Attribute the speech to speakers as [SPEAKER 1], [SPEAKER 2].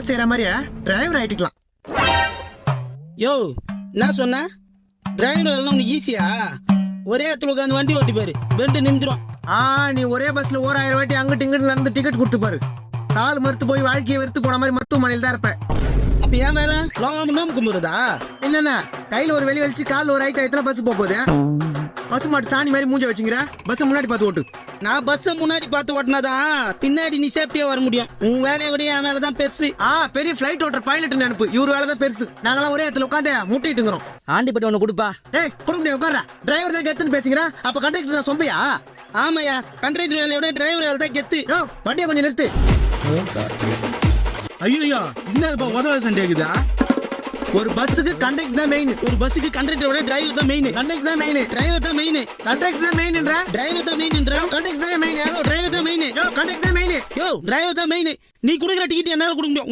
[SPEAKER 1] செய்யற மாதிரியா டிரைவர் ஆயிட்டுக்கலாம்.
[SPEAKER 2] யோ என்ன சொன்ன? டிரைவர் வேலை உனக்கு ஈஸியா? ஒரே இடத்துல உட்காந்து வண்டி ஓட்டி பாரு, பெண்டு நின்றுடும்.
[SPEAKER 1] நீ ஒரே பஸ்ல 1000 வாட்டி அங்கிட்டு இங்கிட்டு நடந்து டிக்கெட் கொடுத்து பாரு. கால் மறுத்து போய் வாழ்க்கையை வெறுத்து போன மாதிரி மருத்துவமனையில் தான் இருப்பேன்.
[SPEAKER 2] அப்ப ஏன் வேலை லோகம் கும்பிடுறதா?
[SPEAKER 1] என்னன்னா கையில ஒரு வெளி வலிச்சு கால் ஒரு ஆயிரத்தி பஸ் போகுது. பசு மாட்டு சாணி மாதிரி மூஞ்ச வச்சுங்கிற. பஸ் முன்னாடி பார்த்து ஓட்டு.
[SPEAKER 2] நான் பஸ்ஸை முன்னாடி பார்த்து ஓட்டினாதான் பின்னாடி நீ சேஃப்டியா வர முடியும். உன் வேலையை விட என் வேலை தான் பெருசு.
[SPEAKER 1] பெரிய ஃபிளைட் ஓட்டுற பைலட் நினைப்பு. இவரு வேலை தான் பெருசு. நாங்களாம் ஒரே இடத்துல உட்காந்து முட்டிட்டுங்கிறோம்.
[SPEAKER 3] ஆண்டிப்பட்டு ஒண்ணு கொடுப்பா.
[SPEAKER 1] டேய் கொடுக்க முடியாது, உட்கார. டிரைவர் தான் கெத்துன்னு பேசுகிறேன். அப்ப கண்டக்டர் நான் சொம்பையா?
[SPEAKER 2] ஆமாயா, கண்டக்டர் வேலையை விட டிரைவர் வேலை தான் கெத்து.
[SPEAKER 1] வண்டியை கொஞ்சம் நிறுத்து.
[SPEAKER 4] ஐயோ என்னப்பா உதவ சண்டைக்குதா?
[SPEAKER 1] ஒரு பஸ்ஸுக்கு கண்டக்டர் தான் மெயின்.
[SPEAKER 2] ஒரு பஸ்ஸுக்கு கண்டக்டர் விட டிரைவர் தான் மெயின்.
[SPEAKER 1] கண்டக்டர் தான் மெயின்.
[SPEAKER 2] டிரைவர் தான் மெயின்.
[SPEAKER 1] கண்டக்டர் தான் மெயின்ன்ற.
[SPEAKER 2] டிரைவர் தான் மெயின்ன்ற.
[SPEAKER 1] கண்டக்டர் தான் மெயின்.
[SPEAKER 2] டிரைவர் தான் மெயின்.
[SPEAKER 1] கண்டக்டர் தான் மெயின்.
[SPEAKER 2] டிரைவர் தான் மெயின். நீ கொடுக்குற டிக்கெட் என்னால கொடுக்க முடியும்.